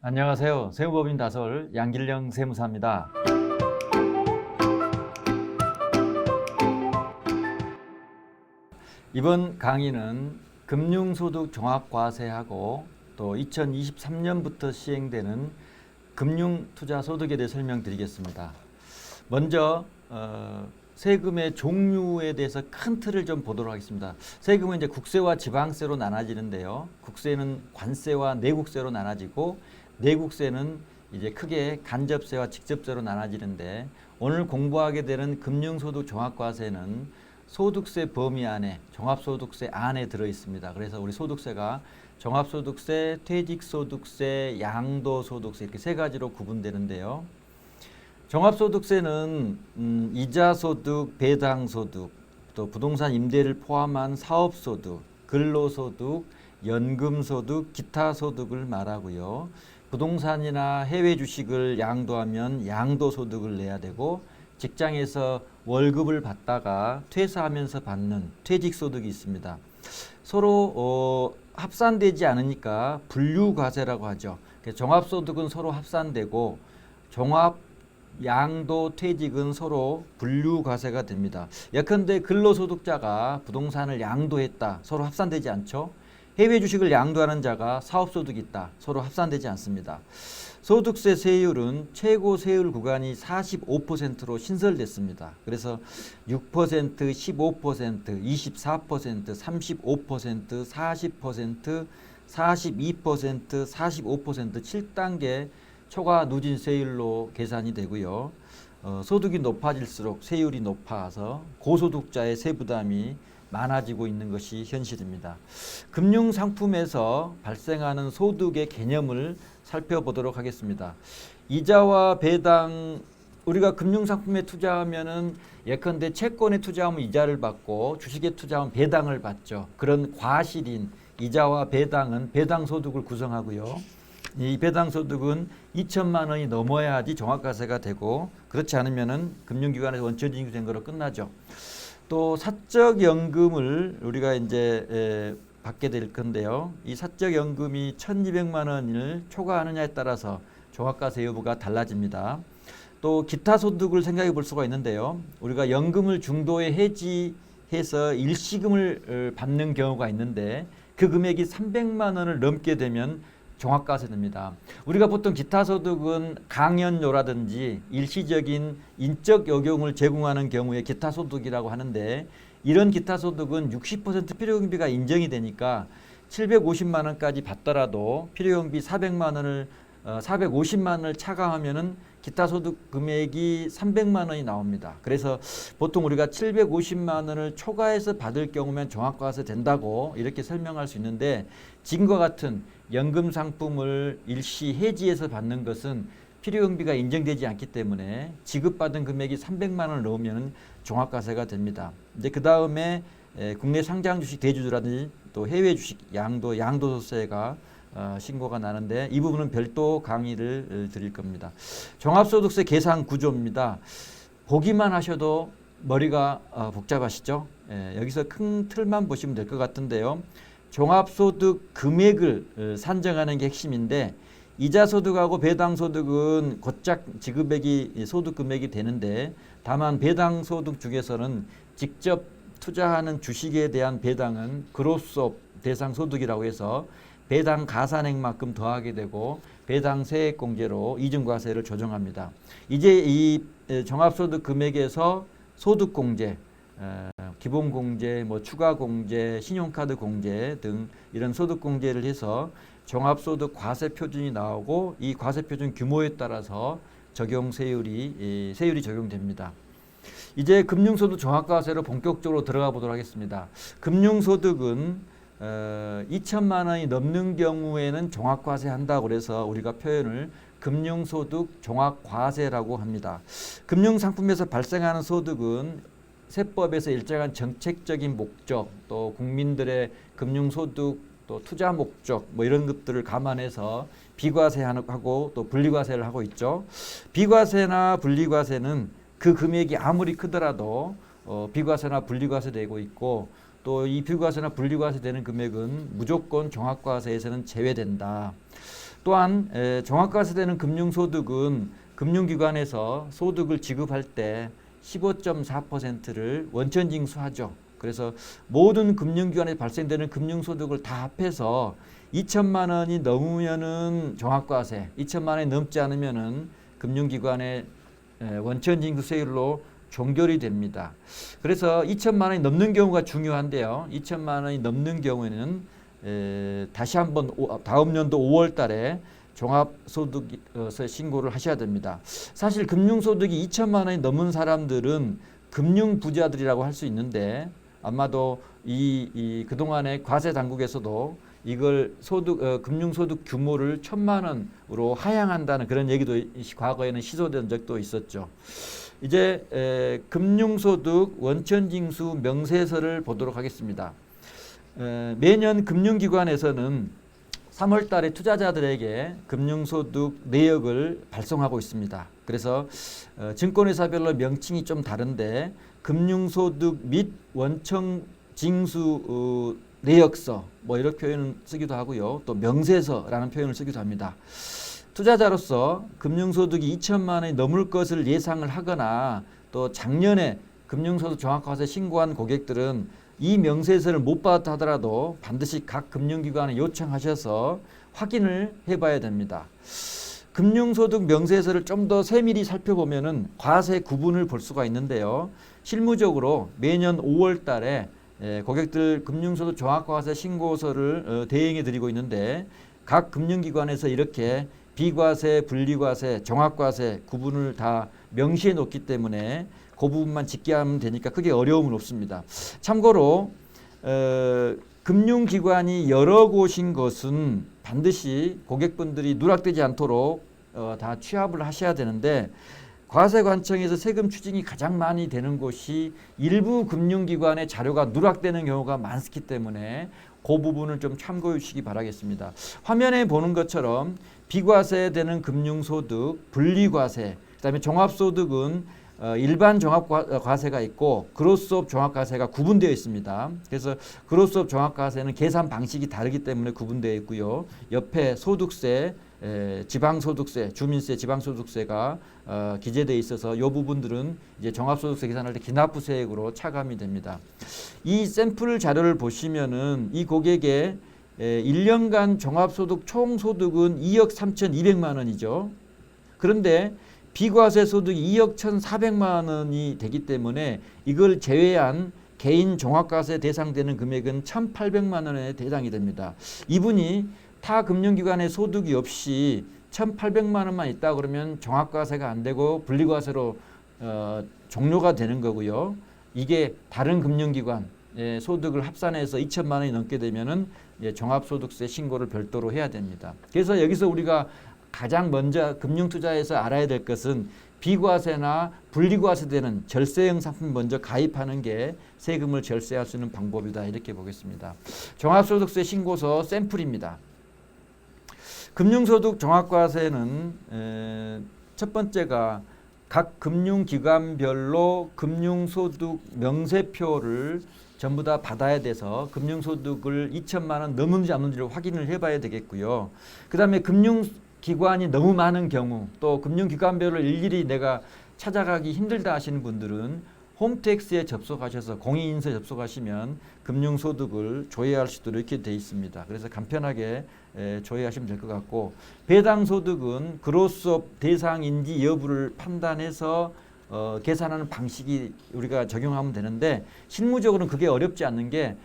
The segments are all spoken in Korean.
안녕하세요. 세무법인 다솔 양길령 세무사입니다. 이번 강의는 금융소득 종합과세하고 또 2023년부터 시행되는 금융투자소득에 대해 설명드리겠습니다. 먼저 세금의 종류에 대해서 큰 틀을 좀 보도록 하겠습니다. 세금은 이제 국세와 지방세로 나눠지는데요. 국세는 관세와 내국세로 나눠지고 내국세는 이제 크게 간접세와 직접세로 나눠지는데, 오늘 공부하게 되는 금융소득 종합과세는 소득세 범위 안에, 종합소득세 안에 들어 있습니다. 그래서 우리 소득세가 종합소득세, 퇴직소득세, 양도소득세 이렇게 세 가지로 구분되는데요. 종합소득세는 이자소득, 배당소득, 또 부동산 임대를 포함한 사업소득, 근로소득, 연금소득, 기타소득을 말하고요. 부동산이나 해외 주식을 양도하면 양도소득을 내야 되고, 직장에서 월급을 받다가 퇴사하면서 받는 퇴직소득이 있습니다. 서로 합산되지 않으니까 분류과세라고 하죠. 종합소득은 서로 합산되고 종합 양도 퇴직은 서로 분류과세가 됩니다. 예컨대 근로소득자가 부동산을 양도했다. 서로 합산되지 않죠. 해외 주식을 양도하는 자가 사업소득이 있다. 서로 합산되지 않습니다. 소득세 세율은 최고 세율 구간이 45%로 신설됐습니다. 그래서 6%, 15%, 24%, 35%, 40%, 42%, 45%, 7단계 초과 누진 세율로 계산이 되고요. 소득이 높아질수록 세율이 높아서 고소득자의 세부담이 많아지고 있는 것이 현실입니다. 금융상품에서 발생하는 소득의 개념을 살펴보도록 하겠습니다. 이자와 배당, 우리가 금융상품에 투자하면은 예컨대 채권에 투자하면 이자를 받고 주식에 투자하면 배당을 받죠. 그런 과실인 이자와 배당은 배당소득을 구성하고요. 이 배당소득은 2천만 원이 넘어야지 종합과세가 되고, 그렇지 않으면은 금융기관에서 원천징수 된 거로 끝나죠. 또 사적연금을 우리가 이제 받게 될 건데요. 이 사적연금이 1,200만 원을 초과하느냐에 따라서 종합과세 여부가 달라집니다. 또 기타 소득을 생각해 볼 수가 있는데요. 우리가 연금을 중도에 해지해서 일시금을 받는 경우가 있는데, 그 금액이 300만 원을 넘게 되면 종합과세 됩니다. 우리가 보통 기타 소득은 강연료라든지 일시적인 인적 요금을 제공하는 경우에 기타 소득이라고 하는데, 이런 기타 소득은 60% 필요경비가 인정이 되니까 750만 원까지 받더라도 필요경비 450만 원을 차감하면은 기타 소득 금액이 300만 원이 나옵니다. 그래서 보통 우리가 750만 원을 초과해서 받을 경우면 종합과세 된다고 이렇게 설명할 수 있는데, 지금과 같은 연금 상품을 일시 해지해서 받는 것은 필요경비가 인정되지 않기 때문에 지급받은 금액이 300만 원을 넘으면 종합과세가 됩니다. 이제 그 다음에 국내 상장 주식 대주주라든지 또 해외 주식 양도소득세가 신고가 나는데, 이 부분은 별도 강의를 드릴 겁니다. 종합소득세 계산 구조입니다. 보기만 하셔도 머리가 복잡하시죠? 여기서 큰 틀만 보시면 될 것 같은데요. 종합소득 금액을 산정하는 게 핵심인데, 이자소득하고 배당소득은 곧장 지급액이 소득금액이 되는데, 다만 배당소득 중에서는 직접 투자하는 주식에 대한 배당은 그로스업 대상소득이라고 해서 배당 가산액만큼 더하게 되고 배당 세액공제로 이중과세를 조정합니다. 이제 이 종합소득 금액에서 소득공제, 기본공제, 추가공제, 신용카드 공제 등 이런 소득공제를 해서 종합소득 과세표준이 나오고, 이 과세표준 규모에 따라서 세율이 적용됩니다. 이제 금융소득 종합과세로 본격적으로 들어가 보도록 하겠습니다. 금융소득은 2천만 원이 넘는 경우에는 종합과세 한다고 그래서 우리가 표현을 금융소득 종합과세라고 합니다. 금융상품에서 발생하는 소득은 세법에서 일정한 정책적인 목적, 또 국민들의 금융소득, 또 투자 목적 이런 것들을 감안해서 비과세하고 또 분리과세를 하고 있죠. 비과세나 분리과세는 그 금액이 아무리 크더라도 비과세나 분리과세 되고 있고, 또 이 비과세나 분리과세 되는 금액은 무조건 종합과세에서는 제외된다. 또한 종합과세되는 금융소득은 금융기관에서 소득을 지급할 때 15.4%를 원천징수하죠. 그래서 모든 금융기관에 발생되는 금융소득을 다 합해서 2천만 원이 넘으면은 종합과세, 2천만 원이 넘지 않으면은 금융기관의 원천징수세율로 종결이 됩니다. 그래서 2천만 원이 넘는 경우가 중요한데요. 2천만 원이 넘는 경우에는 다시 한번 다음 연도 5월 달에 종합소득세 신고를 하셔야 됩니다. 사실 금융소득이 2천만 원이 넘은 사람들은 금융부자들이라고 할 수 있는데 아마도 그동안의 과세 당국에서도 이걸 금융소득 규모를 1,000만 원으로 하향한다는 그런 얘기도 과거에는 시도된 적도 있었죠. 이제 금융소득 원천징수 명세서를 보도록 하겠습니다. 매년 금융기관에서는 3월 달에 투자자들에게 금융소득 내역을 발송하고 있습니다. 그래서 증권회사별로 명칭이 좀 다른데 금융소득 및 원천징수 내역서 뭐 이런 표현을 쓰기도 하고요. 또 명세서라는 표현을 쓰기도 합니다. 투자자로서 금융소득이 2천만 원이 넘을 것을 예상을 하거나 또 작년에 금융소득 종합과세 신고한 고객들은 이 명세서를 못 받았다 하더라도 반드시 각 금융기관에 요청하셔서 확인을 해봐야 됩니다. 금융소득 명세서를 좀 더 세밀히 살펴보면은 과세 구분을 볼 수가 있는데요. 실무적으로 매년 5월 달에 고객들 금융소득 종합과세 신고서를 대행해 드리고 있는데 각 금융기관에서 이렇게 비과세, 분리과세, 종합과세 구분을 다 명시해 놓기 때문에 그 부분만 집계하면 되니까 크게 어려움은 없습니다. 참고로 금융기관이 여러 곳인 것은 반드시 고객분들이 누락되지 않도록 다 취합을 하셔야 되는데 과세관청에서 세금 추징이 가장 많이 되는 곳이 일부 금융기관의 자료가 누락되는 경우가 많기 때문에 그 부분을 좀 참고해 주시기 바라겠습니다. 화면에 보는 것처럼 비과세되는 금융소득, 분리과세, 그다음에 종합소득은 일반 종합과세가 있고 그로스업 종합과세가 구분되어 있습니다. 그래서 그로스업 종합과세는 계산 방식이 다르기 때문에 구분되어 있고요. 옆에 소득세, 지방소득세, 주민세, 지방소득세가 기재되어 있어서 이 부분들은 이제 종합소득세 계산할 때 기납부세액으로 차감이 됩니다. 이 샘플 자료를 보시면은 이 고객의 1년간 종합소득 총소득은 2억 3,200만 원이죠. 그런데 비과세 소득이 2억 1,400만 원이 되기 때문에 이걸 제외한 개인 종합과세 대상되는 금액은 1,800만 원에 대상이 됩니다. 이분이 타 금융기관의 소득이 없이 1,800만 원만 있다 그러면 종합과세가 안 되고 분리과세로 종료가 되는 거고요. 이게 다른 금융기관 소득을 합산해서 2천만 원이 넘게 되면은 종합소득세 신고를 별도로 해야 됩니다. 그래서 여기서 우리가 가장 먼저 금융투자에서 알아야 될 것은 비과세나 분리과세되는 절세형 상품 먼저 가입하는 게 세금을 절세할 수 있는 방법이다 이렇게 보겠습니다. 종합소득세 신고서 샘플입니다. 금융소득 종합과세는 첫 번째가 각 금융기관별로 금융소득 명세표를 전부 다 받아야 돼서 금융소득을 2천만 원 넘는지 안 넘는지를 확인을 해봐야 되겠고요. 그 다음에 금융기관이 너무 많은 경우 또 금융기관별로 일일이 내가 찾아가기 힘들다 하시는 분들은 홈택스에 접속하셔서 공인인증서에 접속하시면 금융소득을 조회할 수 있도록 이렇게 되어 있습니다. 그래서 간편하게 조회하시면 될 것 같고 배당소득은 그로스업 대상인지 여부를 판단해서 계산하는 방식이 우리가 적용하면 되는데 실무적으로는 그게 어렵지 않는 게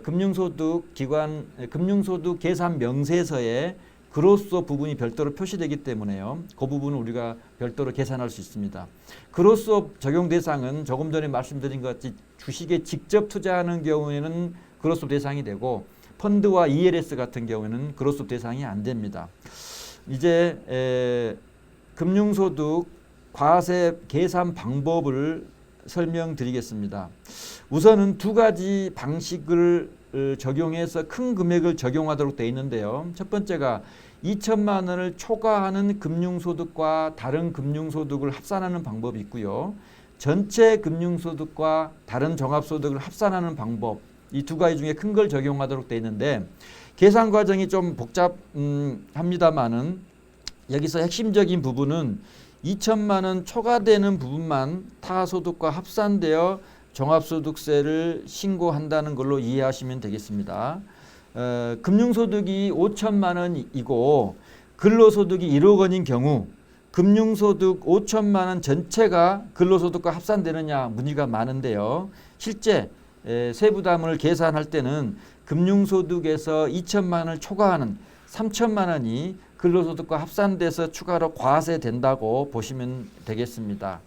금융소득 계산 명세서에 그로스업 부분이 별도로 표시되기 때문에요. 그 부분은 우리가 별도로 계산할 수 있습니다. 그로스업 적용 대상은 조금 전에 말씀드린 것 같이 주식에 직접 투자하는 경우에는 그로스업 대상이 되고 펀드와 ELS 같은 경우에는 그로스업 대상이 안 됩니다. 이제 금융소득 과세 계산 방법을 설명드리겠습니다. 우선은 두 가지 방식을 적용해서 큰 금액을 적용하도록 되어 있는데요. 첫 번째가 2천만 원을 초과하는 금융소득과 다른 금융소득을 합산하는 방법이 있고요. 전체 금융소득과 다른 종합소득을 합산하는 방법, 이 두 가지 중에 큰 걸 적용하도록 되어 있는데 계산 과정이 좀 복잡합니다만은 여기서 핵심적인 부분은 2천만 원 초과되는 부분만 타소득과 합산되어 종합소득세를 신고한다는 걸로 이해하시면 되겠습니다. 금융소득이 5천만 원이고 근로소득이 1억 원인 경우 금융소득 5천만 원 전체가 근로소득과 합산되느냐 문의가 많은데요. 실제 세부담을 계산할 때는 금융소득에서 2천만 원을 초과하는 3천만 원이 근로소득과 합산돼서 추가로 과세된다고 보시면 되겠습니다.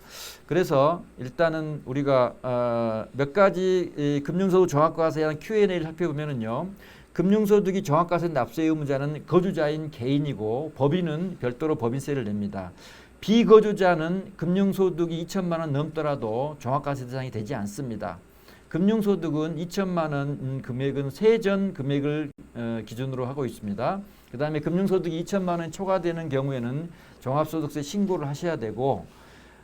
그래서 일단은 우리가 몇 가지 금융소득 종합과세에 대한 Q&A를 살펴보면은요. 금융소득이 종합과세 납세 의무자는 거주자인 개인이고 법인은 별도로 법인세를 냅니다. 비거주자는 금융소득이 2천만 원 넘더라도 종합과세 대상이 되지 않습니다. 금융소득은 2천만 원 금액은 세전 금액을 기준으로 하고 있습니다. 그 다음에 금융소득이 2천만 원 초과되는 경우에는 종합소득세 신고를 하셔야 되고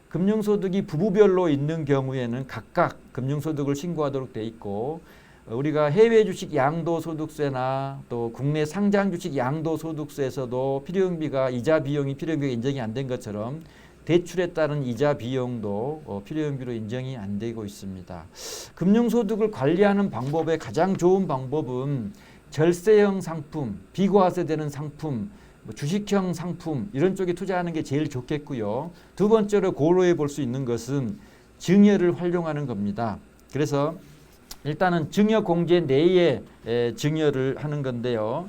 금융소득이 부부별로 있는 경우에는 각각 금융소득을 신고하도록 돼 있고 우리가 해외 주식 양도소득세나 또 국내 상장 주식 양도소득세에서도 필요용비가 이자 비용이 필요용비가 인정이 안 된 것처럼 대출에 따른 이자 비용도 필요용비로 인정이 안 되고 있습니다. 금융소득을 관리하는 방법의 가장 좋은 방법은 절세형 상품, 비과세되는 상품, 주식형 상품 이런 쪽에 투자하는 게 제일 좋겠고요. 두 번째로 고려해 볼 수 있는 것은 증여를 활용하는 겁니다. 그래서 일단은 증여 공제 내에 증여를 하는 건데요.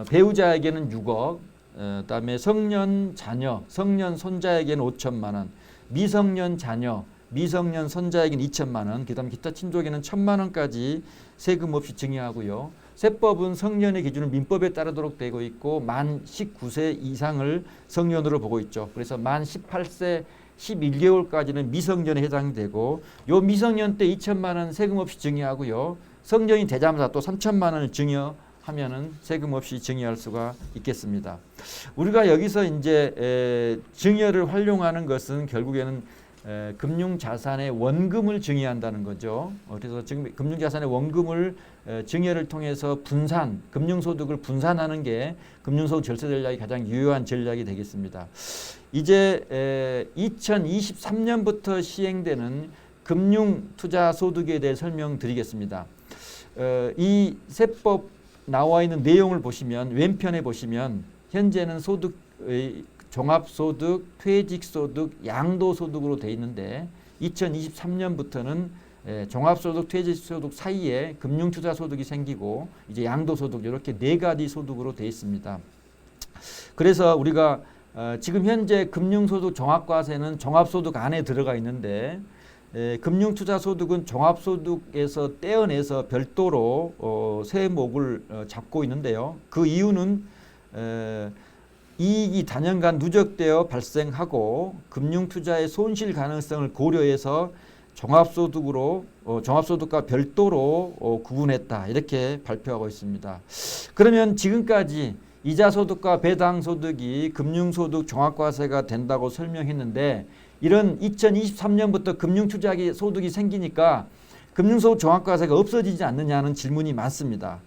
배우자에게는 6억, 그다음에 성년 자녀, 성년 손자에게는 5천만 원, 미성년 자녀, 미성년 손자에게는 2천만 원, 그다음 기타 친족에는 1천만 원까지 세금 없이 증여하고요. 세법은 성년의 기준은 민법에 따르도록 되고 있고 만 19세 이상을 성년으로 보고 있죠. 그래서 만 18세 11개월까지는 미성년에 해당되고 요 미성년 때 2천만 원 세금 없이 증여하고요. 성년이 되자마자 또 3천만 원을 증여하면은 세금 없이 증여할 수가 있겠습니다. 우리가 여기서 이제 증여를 활용하는 것은 결국에는 금융자산의 원금을 증여한다는 거죠. 그래서 지금 금융자산의 원금을 증여를 통해서 분산, 금융소득을 분산하는 게 금융소득 절세 전략이 가장 유효한 전략이 되겠습니다. 이제 2023년부터 시행되는 금융투자소득에 대해 설명드리겠습니다. 이 세법 나와 있는 내용을 보시면 왼편에 보시면 현재는 소득의 종합소득, 퇴직소득, 양도소득으로 되어 있는데 2023년부터는 종합소득, 퇴직소득 사이에 금융투자소득이 생기고 이제 양도소득 이렇게 네 가지 소득으로 되어 있습니다. 그래서 우리가 지금 현재 금융소득 종합과세는 종합소득 안에 들어가 있는데 금융투자소득은 종합소득에서 떼어내서 별도로 세목을 잡고 있는데요. 그 이유는 이익이 단연간 누적되어 발생하고 금융투자의 손실 가능성을 고려해서 종합소득과 별도로 구분했다 이렇게 발표하고 있습니다. 그러면 지금까지 이자소득과 배당소득이 금융소득 종합과세가 된다고 설명했는데 이런 2023년부터 금융투자 소득이 생기니까 금융소득 종합과세가 없어지지 않느냐는 질문이 많습니다.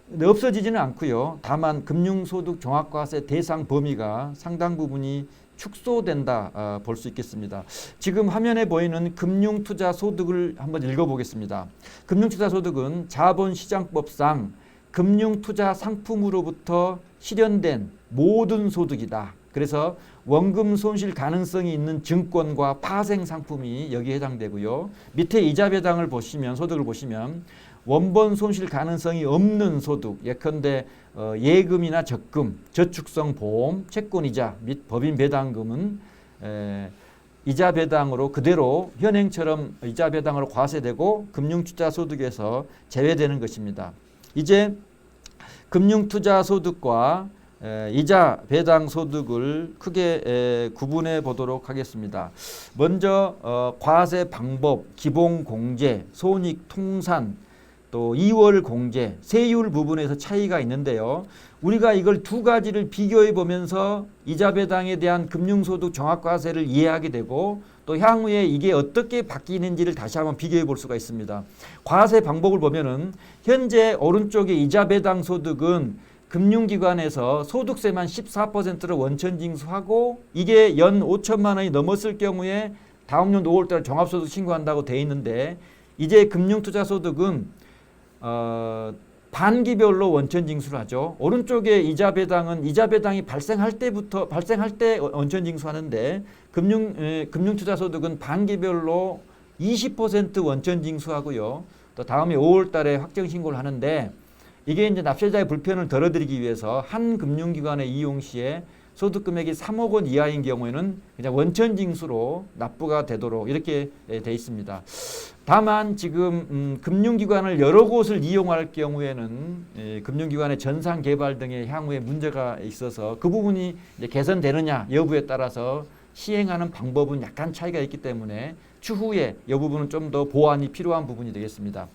근데 없어지지는 않고요. 다만 금융소득 종합과세 대상 범위가 상당 부분이 축소된다 볼 수 있겠습니다. 지금 화면에 보이는 금융투자소득을 한번 읽어보겠습니다. 금융투자소득은 자본시장법상 금융투자 상품으로부터 실현된 모든 소득이다. 그래서 원금 손실 가능성이 있는 증권과 파생 상품이 여기에 해당되고요. 밑에 이자 배당을 보시면 소득을 보시면 원본 손실 가능성이 없는 소득, 예컨대 예금이나 적금, 저축성 보험, 채권이자 및 법인 배당금은 이자 배당으로 그대로 현행처럼 이자 배당으로 과세되고 금융투자 소득에서 제외되는 것입니다. 이제 금융투자 소득과 이자 배당 소득을 크게 구분해 보도록 하겠습니다. 먼저 과세 방법, 기본 공제, 손익 통산, 또 2월 공제, 세율 부분에서 차이가 있는데요. 우리가 이걸 두 가지를 비교해 보면서 이자 배당에 대한 금융소득 종합과세를 이해하게 되고 또 향후에 이게 어떻게 바뀌는지를 다시 한번 비교해 볼 수가 있습니다. 과세 방법을 보면은 현재 오른쪽에 이자 배당 소득은 금융기관에서 소득세만 14%를 원천 징수하고 이게 연 5천만 원이 넘었을 경우에 다음 연도 5월달 종합소득 신고한다고 돼 있는데 이제 금융투자소득은 반기별로 원천 징수를 하죠. 오른쪽에 이자 배당이 발생할 때 원천 징수하는데 금융투자소득은 반기별로 20% 원천 징수하고요. 또 다음에 5월달에 확정 신고를 하는데 이게 이제 납세자의 불편을 덜어드리기 위해서 한 금융기관의 이용 시에 소득 금액이 3억 원 이하인 경우에는 그냥 원천 징수로 납부가 되도록 이렇게 돼 있습니다. 다만 지금 금융기관을 여러 곳을 이용할 경우에는 금융기관의 전산 개발 등의 향후에 문제가 있어서 그 부분이 이제 개선되느냐 여부에 따라서 시행하는 방법은 약간 차이가 있기 때문에 추후에 이 부분은 좀 더 보완이 필요한 부분이 되겠습니다.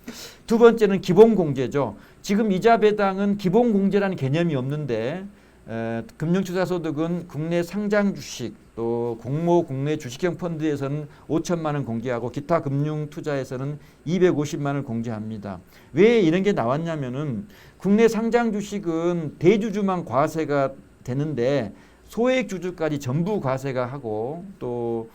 두 번째는 기본공제죠. 지금 이자 배당은 기본공제라는 개념이 없는데 금융투자소득은 국내 상장 주식 또 공모 국내 주식형 펀드에서는 5천만 원 공제하고 기타 금융투자에서는 250만 원을 공제합니다. 왜 이런 게 나왔냐면은 국내 상장 주식은 대주주만 과세가 되는데 소액 주주까지 전부 과세가 하고 또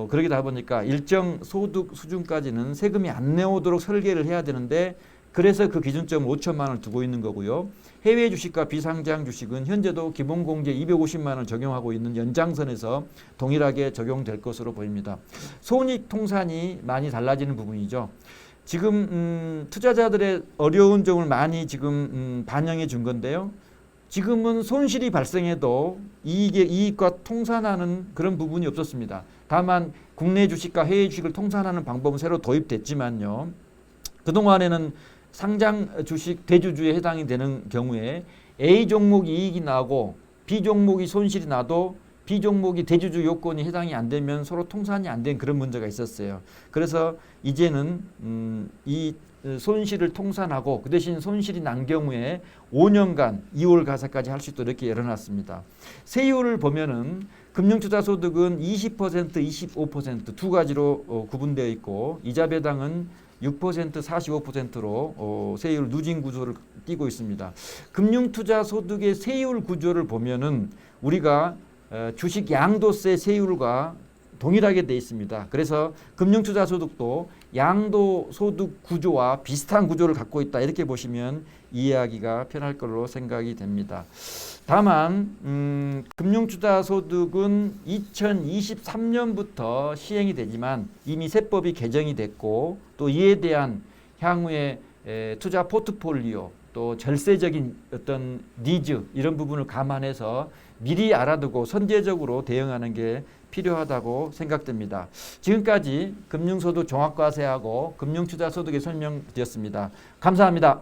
그러기다 보니까 일정 소득 수준까지는 세금이 안 나오도록 설계를 해야 되는데 그래서 그 기준점을 5천만 원을 두고 있는 거고요. 해외 주식과 비상장 주식은 현재도 기본공제 250만 원을 적용하고 있는 연장선에서 동일하게 적용될 것으로 보입니다. 손익통산이 많이 달라지는 부분이죠. 지금 투자자들의 어려운 점을 많이 지금 반영해 준 건데요. 지금은 손실이 발생해도 이익과 통산하는 그런 부분이 없었습니다. 다만 국내 주식과 해외 주식을 통산하는 방법은 새로 도입됐지만요. 그동안에는 상장 주식 대주주에 해당이 되는 경우에 A 종목 이익이 나고 B 종목이 손실이 나도 B 종목이 대주주 요건이 해당이 안 되면 서로 통산이 안 된 그런 문제가 있었어요. 그래서 이제는 이 손실을 통산하고 그 대신 손실이 난 경우에 5년간 2월 가세까지 할 수 있도록 이렇게 열어놨습니다. 세율을 보면은 금융투자소득은 20%, 25% 두 가지로 구분되어 있고 이자 배당은 6%, 45%로 세율 누진 구조를 띠고 있습니다. 금융투자소득의 세율 구조를 보면은 우리가 주식 양도세 세율과 동일하게 되어 있습니다. 그래서 금융투자소득도 양도소득 구조와 비슷한 구조를 갖고 있다 이렇게 보시면 이해하기가 편할 걸로 생각이 됩니다. 다만 금융투자소득은 2023년부터 시행이 되지만 이미 세법이 개정이 됐고 또 이에 대한 향후의 투자 포트폴리오 또 절세적인 어떤 니즈 이런 부분을 감안해서 미리 알아두고 선제적으로 대응하는 게 필요하다고 생각됩니다. 지금까지 금융소득 종합과세하고 금융투자소득의 설명드렸습니다. 감사합니다.